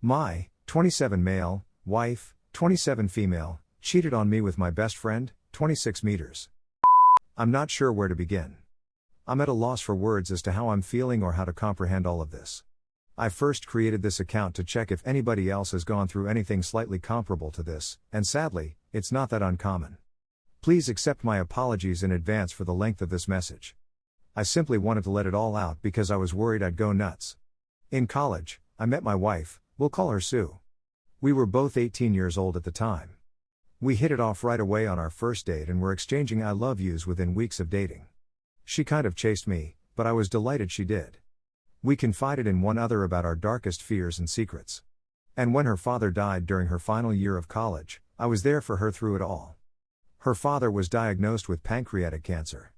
My 27 male, wife, 27 female, cheated on me with my best friend, 26 meters. I'm not sure where to begin. I'm at a loss for words as to how I'm feeling or how to comprehend all of this. I first created this account to check if anybody else has gone through anything slightly comparable to this, and sadly, it's not that uncommon. Please accept my apologies in advance for the length of this message. I simply wanted to let it all out because I was worried I'd go nuts. In college, I met my wife, we'll call her Sue. We were both 18 years old at the time. We hit it off right away on our first date and were exchanging I love yous within weeks of dating. She kind of chased me, but I was delighted she did. We confided in one another about our darkest fears and secrets. And when her father died during her final year of college, I was there for her through it all. Her father was diagnosed with pancreatic cancer.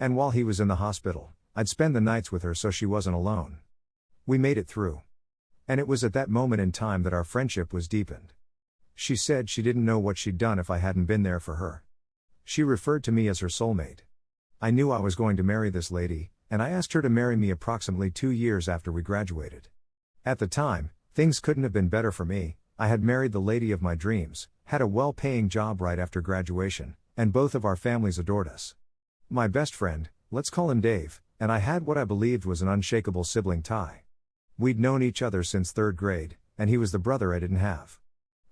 And while he was in the hospital, I'd spend the nights with her so she wasn't alone. We made it through. And it was at that moment in time that our friendship was deepened. She said she didn't know what she'd done if I hadn't been there for her. She referred to me as her soulmate. I knew I was going to marry this lady, and I asked her to marry me approximately 2 years after we graduated. At the time, things couldn't have been better for me. I had married the lady of my dreams, had a well-paying job right after graduation, and both of our families adored us. My best friend, let's call him Dave, and I had what I believed was an unshakable sibling tie. We'd known each other since 3rd grade, and he was the brother I didn't have.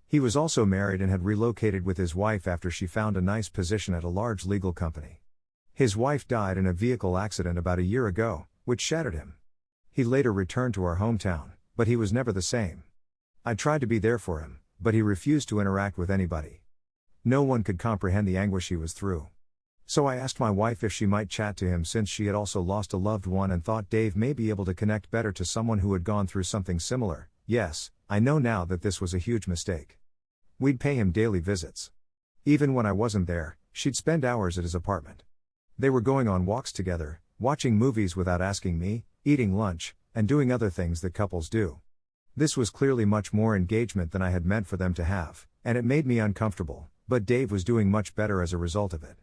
He was also married and had relocated with his wife after she found a nice position at a large legal company. His wife died in a vehicle accident about a year ago, which shattered him. He later returned to our hometown, but he was never the same. I tried to be there for him, but he refused to interact with anybody. No one could comprehend the anguish he was through. So I asked my wife if she might chat to him since she had also lost a loved one and thought Dave may be able to connect better to someone who had gone through something similar. Yes, I know now that this was a huge mistake. We'd pay him daily visits. Even when I wasn't there, she'd spend hours at his apartment. They were going on walks together, watching movies without asking me, eating lunch, and doing other things that couples do. This was clearly much more engagement than I had meant for them to have, and it made me uncomfortable, but Dave was doing much better as a result of it.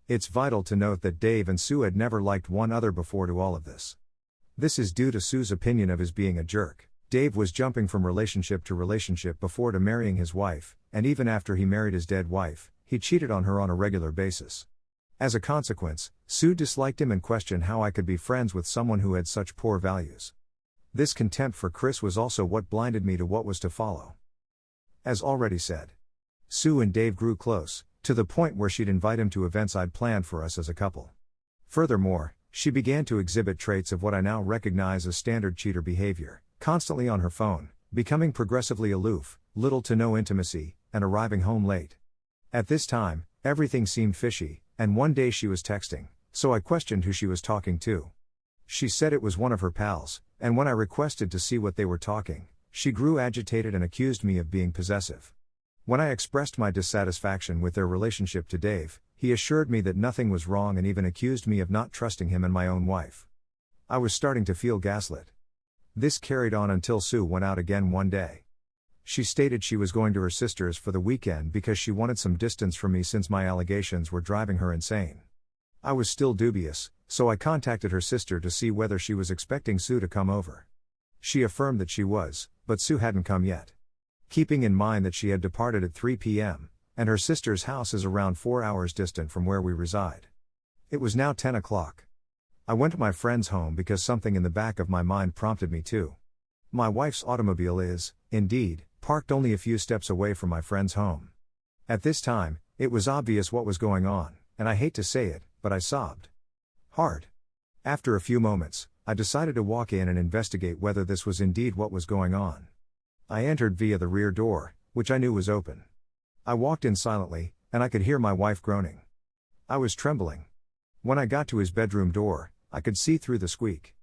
It's vital to note that Dave and Sue had never liked one another before to all of this. This is due to Sue's opinion of his being a jerk. Dave was jumping from relationship to relationship before to marrying his wife, and even after he married his dead wife, he cheated on her on a regular basis. As a consequence, Sue disliked him and questioned how I could be friends with someone who had such poor values. This contempt for Chris was also what blinded me to what was to follow. As already said, Sue and Dave grew close, to the point where she'd invite him to events I'd planned for us as a couple. Furthermore, she began to exhibit traits of what I now recognize as standard cheater behavior, constantly on her phone, becoming progressively aloof, little to no intimacy, and arriving home late. At this time, everything seemed fishy, and one day she was texting, so I questioned who she was talking to. She said it was one of her pals, and when I requested to see what they were talking, she grew agitated and accused me of being possessive. When I expressed my dissatisfaction with their relationship to Dave, he assured me that nothing was wrong and even accused me of not trusting him and my own wife. I was starting to feel gaslit. This carried on until Sue went out again one day. She stated she was going to her sister's for the weekend because she wanted some distance from me since my allegations were driving her insane. I was still dubious, so I contacted her sister to see whether she was expecting Sue to come over. She affirmed that she was, but Sue hadn't come yet. Keeping in mind that she had departed at 3 p.m., and her sister's house is around 4 hours distant from where we reside. It was now 10 o'clock. I went to my friend's home because something in the back of my mind prompted me to. My wife's automobile is, indeed, parked only a few steps away from my friend's home. At this time, it was obvious what was going on, and I hate to say it, but I sobbed hard. After a few moments, I decided to walk in and investigate whether this was indeed what was going on. I entered via the rear door, which I knew was open. I walked in silently, and I could hear my wife groaning. I was trembling. When I got to his bedroom door, I could see through the squeak.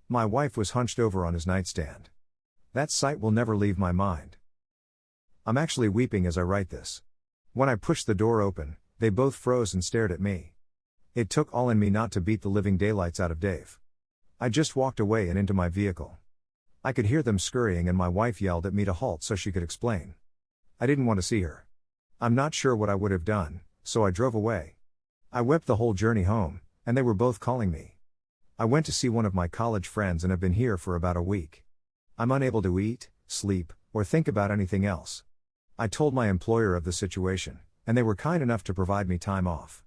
My wife was hunched over on his nightstand. That sight will never leave my mind. I'm actually weeping as I write this. When I pushed the door open, they both froze and stared at me. It took all in me not to beat the living daylights out of Dave. I just walked away and into my vehicle. I could hear them scurrying and my wife yelled at me to halt so she could explain. I didn't want to see her. I'm not sure what I would have done, so I drove away. I wept the whole journey home, and they were both calling me. I went to see one of my college friends and have been here for about a week. I'm unable to eat, sleep, or think about anything else. I told my employer of the situation, and they were kind enough to provide me time off.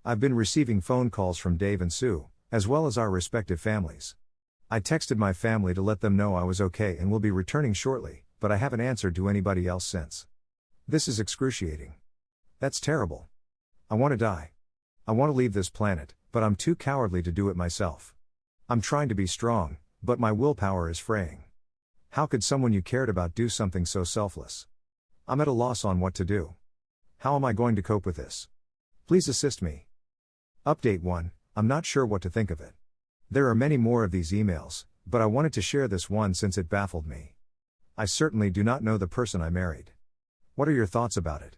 I've been receiving phone calls from Dave and Sue, as well as our respective families. I texted my family to let them know I was okay and will be returning shortly, but I haven't answered to anybody else since. This is excruciating. That's terrible. I want to die. I want to leave this planet, but I'm too cowardly to do it myself. I'm trying to be strong, but my willpower is fraying. How could someone you cared about do something so selfless? I'm at a loss on what to do. How am I going to cope with this? Please assist me. Update 1, I'm not sure what to think of it. There are many more of these emails, but I wanted to share this one since it baffled me. I certainly do not know the person I married. What are your thoughts about it?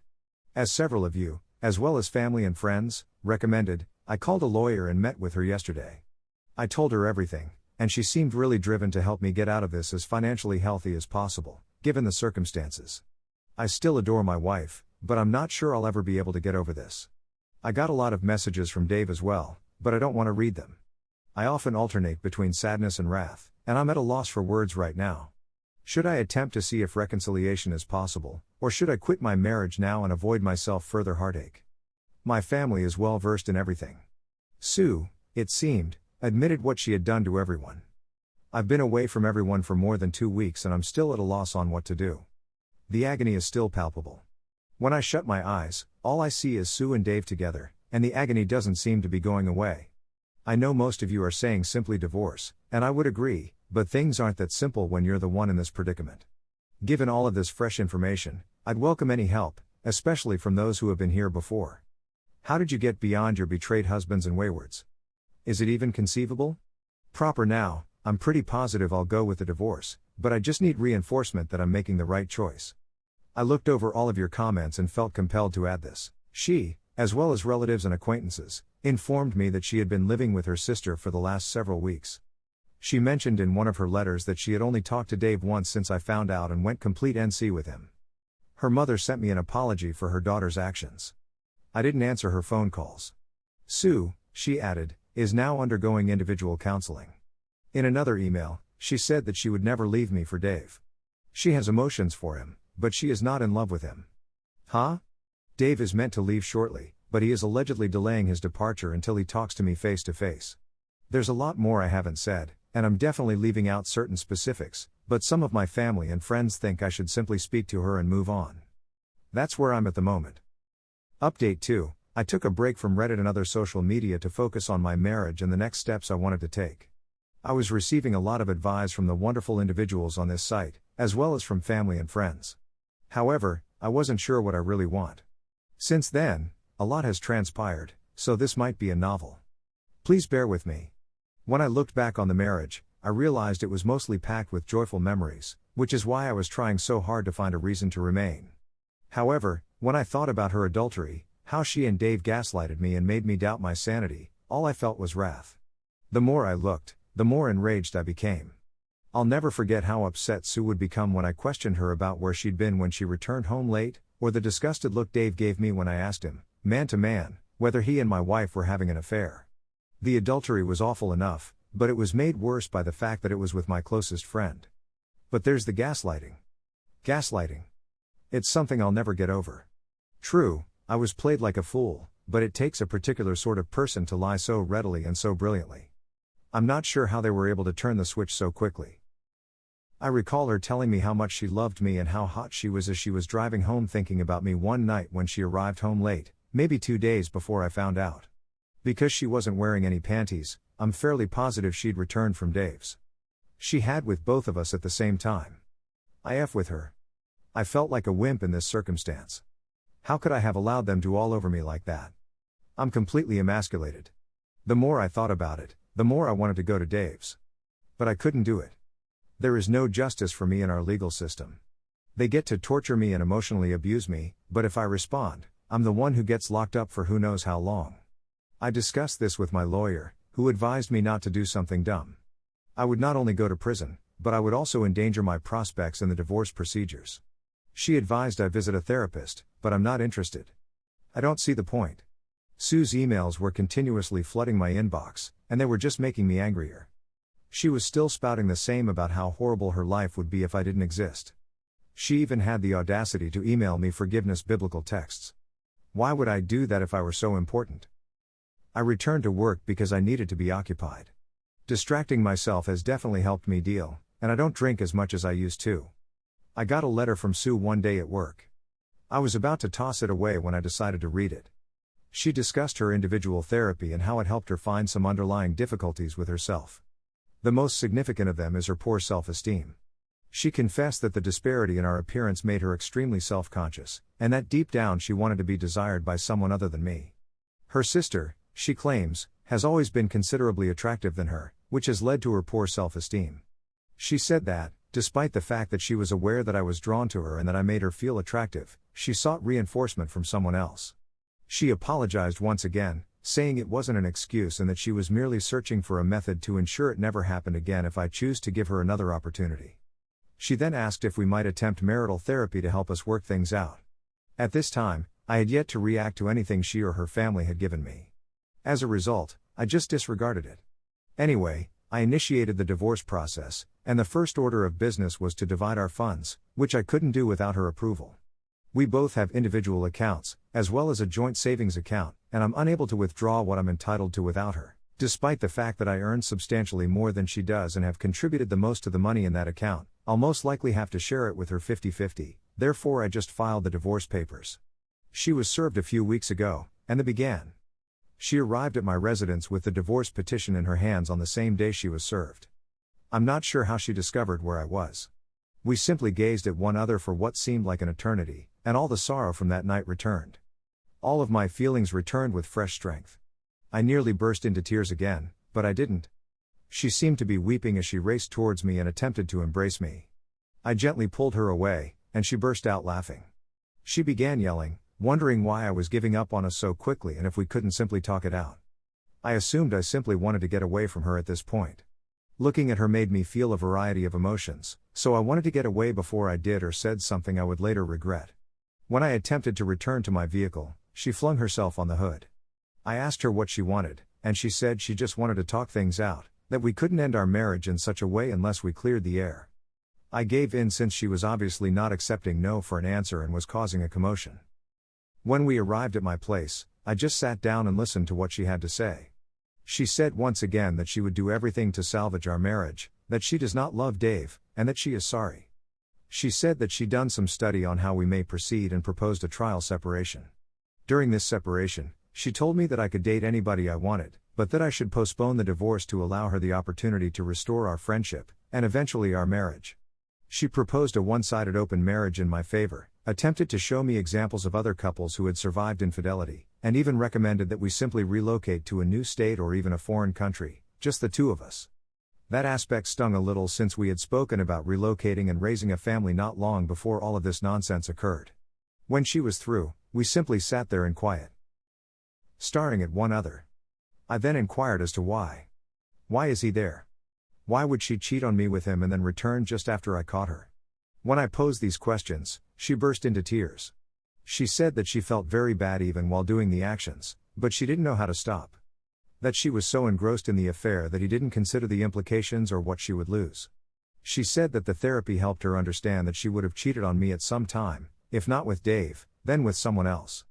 As several of you, as well as family and friends, recommended, I called a lawyer and met with her yesterday. I told her everything, and she seemed really driven to help me get out of this as financially healthy as possible, given the circumstances. I still adore my wife, but I'm not sure I'll ever be able to get over this. I got a lot of messages from Dave as well, but I don't want to read them. I often alternate between sadness and wrath, and I'm at a loss for words right now. Should I attempt to see if reconciliation is possible, or should I quit my marriage now and avoid myself further heartache? My family is well versed in everything. Sue, it seemed, admitted what she had done to everyone. I've been away from everyone for more than 2 weeks and I'm still at a loss on what to do. The agony is still palpable. When I shut my eyes, all I see is Sue and Dave together, and the agony doesn't seem to be going away. I know most of you are saying simply divorce, and I would agree, but things aren't that simple when you're the one in this predicament. Given all of this fresh information, I'd welcome any help, especially from those who have been here before. How did you get beyond your betrayed husbands and waywards? Is it even conceivable? Proper now, I'm pretty positive I'll go with the divorce, but I just need reinforcement that I'm making the right choice. I looked over all of your comments and felt compelled to add this. She, as well as relatives and acquaintances, informed me that she had been living with her sister for the last several weeks. She mentioned in one of her letters that she had only talked to Dave once since I found out and went complete NC with him. Her mother sent me an apology for her daughter's actions. I didn't answer her phone calls. Sue, she added, is now undergoing individual counseling. In another email, she said that she would never leave me for Dave. She has emotions for him, but she is not in love with him. Huh? Dave is meant to leave shortly, but he is allegedly delaying his departure until he talks to me face to face. There's a lot more I haven't said, and I'm definitely leaving out certain specifics, but some of my family and friends think I should simply speak to her and move on. That's where I'm at the moment. Update 2, I took a break from Reddit and other social media to focus on my marriage and the next steps I wanted to take. I was receiving a lot of advice from the wonderful individuals on this site, as well as from family and friends. However, I wasn't sure what I really want. Since then, a lot has transpired, so this might be a novel. Please bear with me. When I looked back on the marriage, I realized it was mostly packed with joyful memories, which is why I was trying so hard to find a reason to remain. However, when I thought about her adultery, how she and Dave gaslighted me and made me doubt my sanity, all I felt was wrath. The more I looked, the more enraged I became. I'll never forget how upset Sue would become when I questioned her about where she'd been when she returned home late, or the disgusted look Dave gave me when I asked him, man to man, whether he and my wife were having an affair. The adultery was awful enough, but it was made worse by the fact that it was with my closest friend. But there's the gaslighting. Gaslighting. It's something I'll never get over. True, I was played like a fool, but it takes a particular sort of person to lie so readily and so brilliantly. I'm not sure how they were able to turn the switch so quickly. I recall her telling me how much she loved me and how hot she was as she was driving home thinking about me one night when she arrived home late, maybe 2 days before I found out. Because she wasn't wearing any panties, I'm fairly positive she'd returned from Dave's. She had with both of us at the same time. I F with her. I felt like a wimp in this circumstance. How could I have allowed them to all over me like that? I'm completely emasculated. The more I thought about it, the more I wanted to go to Dave's. But I couldn't do it. There is no justice for me in our legal system. They get to torture me and emotionally abuse me, but if I respond, I'm the one who gets locked up for who knows how long. I discussed this with my lawyer, who advised me not to do something dumb. I would not only go to prison, but I would also endanger my prospects in the divorce procedures. She advised I visit a therapist, but I'm not interested. I don't see the point. Sue's emails were continuously flooding my inbox, and they were just making me angrier. She was still spouting the same about how horrible her life would be if I didn't exist. She even had the audacity to email me forgiveness biblical texts. Why would I do that if I were so important? I returned to work because I needed to be occupied. Distracting myself has definitely helped me deal, and I don't drink as much as I used to. I got a letter from Sue one day at work. I was about to toss it away when I decided to read it. She discussed her individual therapy and how it helped her find some underlying difficulties with herself. The most significant of them is her poor self-esteem. She confessed that the disparity in our appearance made her extremely self-conscious, and that deep down she wanted to be desired by someone other than me. Her sister, she claims, has always been considerably attractive than her, which has led to her poor self-esteem. She said that, despite the fact that she was aware that I was drawn to her and that I made her feel attractive, she sought reinforcement from someone else. She apologized once again, saying it wasn't an excuse and that she was merely searching for a method to ensure it never happened again if I choose to give her another opportunity. She then asked if we might attempt marital therapy to help us work things out. At this time, I had yet to react to anything she or her family had given me. As a result, I just disregarded it. Anyway, I initiated the divorce process, and the first order of business was to divide our funds, which I couldn't do without her approval. We both have individual accounts, as well as a joint savings account, and I'm unable to withdraw what I'm entitled to without her, despite the fact that I earn substantially more than she does and have contributed the most to the money in that account. I'll most likely have to share it with her 50-50, therefore I just filed the divorce papers. She was served a few weeks ago, and they began. She arrived at my residence with the divorce petition in her hands on the same day she was served. I'm not sure how she discovered where I was. We simply gazed at one another for what seemed like an eternity, and all the sorrow from that night returned. All of my feelings returned with fresh strength. I nearly burst into tears again, but I didn't. She seemed to be weeping as she raced towards me and attempted to embrace me. I gently pulled her away, and she burst out laughing. She began yelling, wondering why I was giving up on us so quickly and if we couldn't simply talk it out. I assumed I simply wanted to get away from her at this point. Looking at her made me feel a variety of emotions, so I wanted to get away before I did or said something I would later regret. When I attempted to return to my vehicle, she flung herself on the hood. I asked her what she wanted, and she said she just wanted to talk things out, that we couldn't end our marriage in such a way unless we cleared the air. I gave in since she was obviously not accepting no for an answer and was causing a commotion. When we arrived at my place, I just sat down and listened to what she had to say. She said once again that she would do everything to salvage our marriage, that she does not love Dave, and that she is sorry. She said that she'd done some study on how we may proceed and proposed a trial separation. During this separation, she told me that I could date anybody I wanted, but that I should postpone the divorce to allow her the opportunity to restore our friendship, and eventually our marriage. She proposed a one-sided open marriage in my favor, attempted to show me examples of other couples who had survived infidelity, and even recommended that we simply relocate to a new state or even a foreign country, just the two of us. That aspect stung a little since we had spoken about relocating and raising a family not long before all of this nonsense occurred. When she was through, we simply sat there in quiet, staring at one another. I then inquired as to why. Why is he there? Why would she cheat on me with him and then return just after I caught her? When I posed these questions, she burst into tears. She said that she felt very bad even while doing the actions, but she didn't know how to stop. That she was so engrossed in the affair that he didn't consider the implications or what she would lose. She said that the therapy helped her understand that she would have cheated on me at some time, if not with Dave, then with someone else.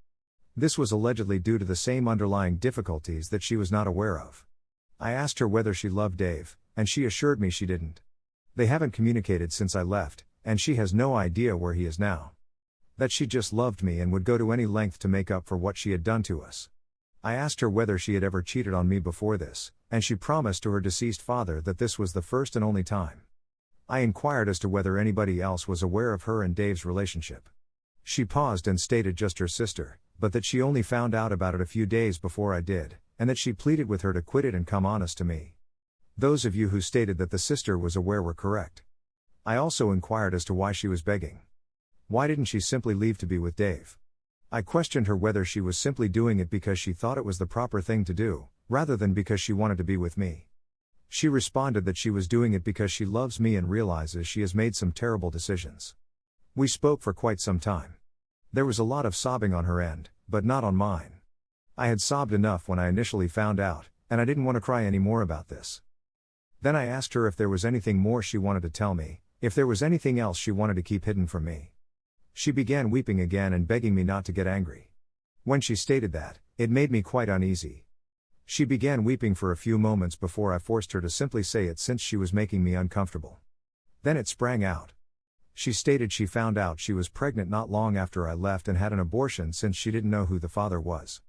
This was allegedly due to the same underlying difficulties that she was not aware of. I asked her whether she loved Dave, and she assured me she didn't. They haven't communicated since I left, and she has no idea where he is now. That she just loved me and would go to any length to make up for what she had done to us. I asked her whether she had ever cheated on me before this, and she promised to her deceased father that this was the first and only time. I inquired as to whether anybody else was aware of her and Dave's relationship. She paused and stated just her sister, but that she only found out about it a few days before I did, and that she pleaded with her to quit it and come honest to me. Those of you who stated that the sister was aware were correct. I also inquired as to why she was begging. Why didn't she simply leave to be with Dave? I questioned her whether she was simply doing it because she thought it was the proper thing to do, rather than because she wanted to be with me. She responded that she was doing it because she loves me and realizes she has made some terrible decisions. We spoke for quite some time. There was a lot of sobbing on her end, but not on mine. I had sobbed enough when I initially found out, and I didn't want to cry any more about this. Then I asked her if there was anything more she wanted to tell me, if there was anything else she wanted to keep hidden from me. She began weeping again and begging me not to get angry. When she stated that, it made me quite uneasy. She began weeping for a few moments before I forced her to simply say it since she was making me uncomfortable. Then it sprang out. She stated she found out she was pregnant not long after I left and had an abortion since she didn't know who the father was.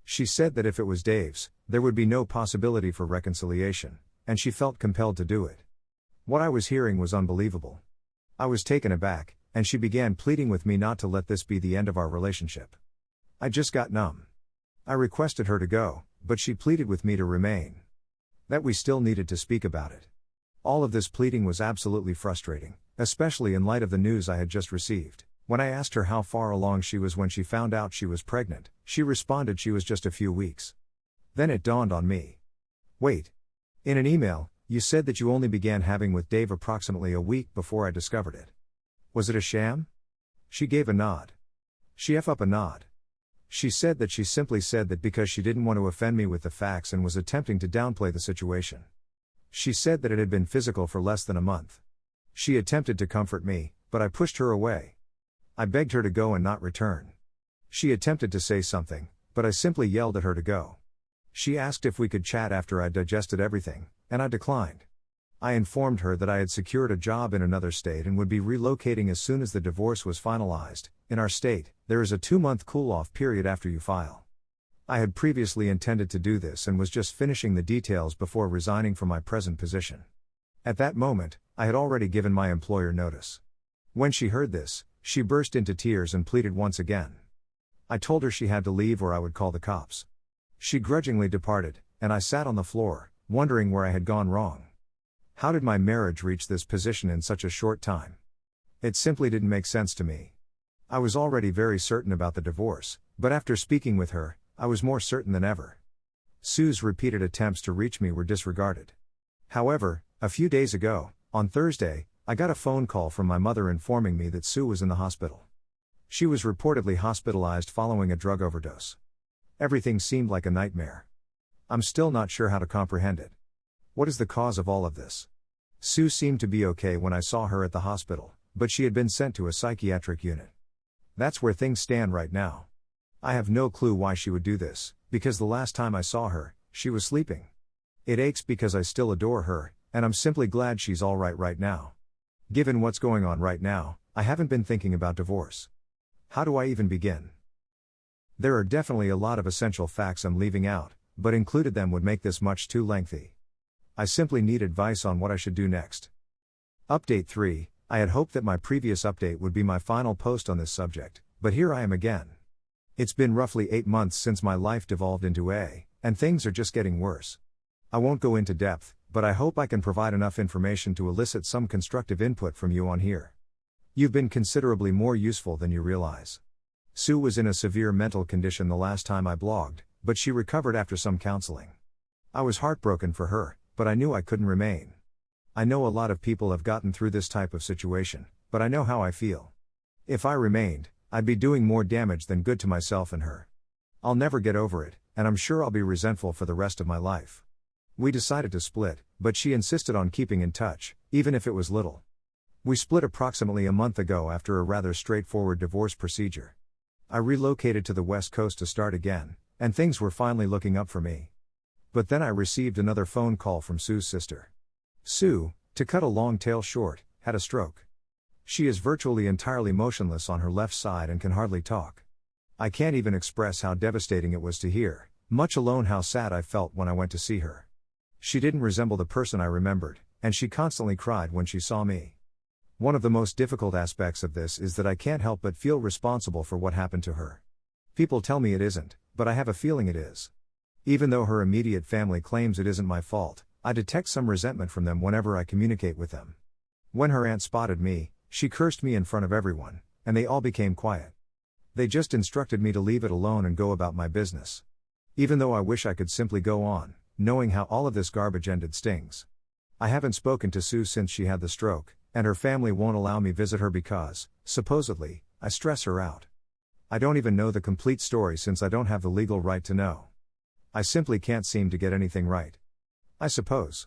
She said that if it was Dave's, there would be no possibility for reconciliation, and she felt compelled to do it. What I was hearing was unbelievable. I was taken aback, and she began pleading with me not to let this be the end of our relationship. I just got numb. I requested her to go, but she pleaded with me to remain. That we still needed to speak about it. All of this pleading was absolutely frustrating, especially in light of the news I had just received. When I asked her how far along she was when she found out she was pregnant, she responded she was just a few weeks. Then it dawned on me. Wait. In an email, you said that you only began having with Dave approximately a week before I discovered it. Was it a sham? She gave a nod. She up a nod. She said that she simply said that because she didn't want to offend me with the facts and was attempting to downplay the situation. She said that it had been physical for less than a month. She attempted to comfort me, but I pushed her away. I begged her to go and not return. She attempted to say something, but I simply yelled at her to go. She asked if we could chat after I digested everything, and I declined. I informed her that I had secured a job in another state and would be relocating as soon as the divorce was finalized. In our state, there is a 2-month cool-off period after you file. I had previously intended to do this and was just finishing the details before resigning from my present position. At that moment, I had already given my employer notice. When she heard this, she burst into tears and pleaded once again. I told her she had to leave or I would call the cops. She grudgingly departed, and I sat on the floor, wondering where I had gone wrong. How did my marriage reach this position in such a short time? It simply didn't make sense to me. I was already very certain about the divorce, but after speaking with her, I was more certain than ever. Sue's repeated attempts to reach me were disregarded. However, a few days ago, on Thursday, I got a phone call from my mother informing me that Sue was in the hospital. She was reportedly hospitalized following a drug overdose. Everything seemed like a nightmare. I'm still not sure how to comprehend it. What is the cause of all of this? Sue seemed to be okay when I saw her at the hospital, but she had been sent to a psychiatric unit. That's where things stand right now. I have no clue why she would do this, because the last time I saw her, she was sleeping. It aches because I still adore her, and I'm simply glad she's alright right now. Given what's going on right now, I haven't been thinking about divorce. How do I even begin? There are definitely a lot of essential facts I'm leaving out, but included them would make this much too lengthy. I simply need advice on what I should do next. Update 3. I had hoped that my previous update would be my final post on this subject, but here I am again. It's been roughly 8 months since my life devolved into and things are just getting worse. I won't go into depth, but I hope I can provide enough information to elicit some constructive input from you on here. You've been considerably more useful than you realize. Sue was in a severe mental condition the last time I blogged, but she recovered after some counseling. I was heartbroken for her, but I knew I couldn't remain. I know a lot of people have gotten through this type of situation, but I know how I feel. If I remained, I'd be doing more damage than good to myself and her. I'll never get over it, and I'm sure I'll be resentful for the rest of my life. We decided to split, but she insisted on keeping in touch, even if it was little. We split approximately a month ago after a rather straightforward divorce procedure. I relocated to the West Coast to start again, and things were finally looking up for me. But then I received another phone call from Sue's sister. Sue, to cut a long tale short, had a stroke. She is virtually entirely motionless on her left side and can hardly talk. I can't even express how devastating it was to hear, much alone how sad I felt when I went to see her. She didn't resemble the person I remembered, and she constantly cried when she saw me. One of the most difficult aspects of this is that I can't help but feel responsible for what happened to her. People tell me it isn't, but I have a feeling it is. Even though her immediate family claims it isn't my fault, I detect some resentment from them whenever I communicate with them. When her aunt spotted me, she cursed me in front of everyone, and they all became quiet. They just instructed me to leave it alone and go about my business. Even though I wish I could simply go on, knowing how all of this garbage ended stings. I haven't spoken to Sue since she had the stroke, and her family won't allow me visit her because, supposedly, I stress her out. I don't even know the complete story since I don't have the legal right to know. I simply can't seem to get anything right. I suppose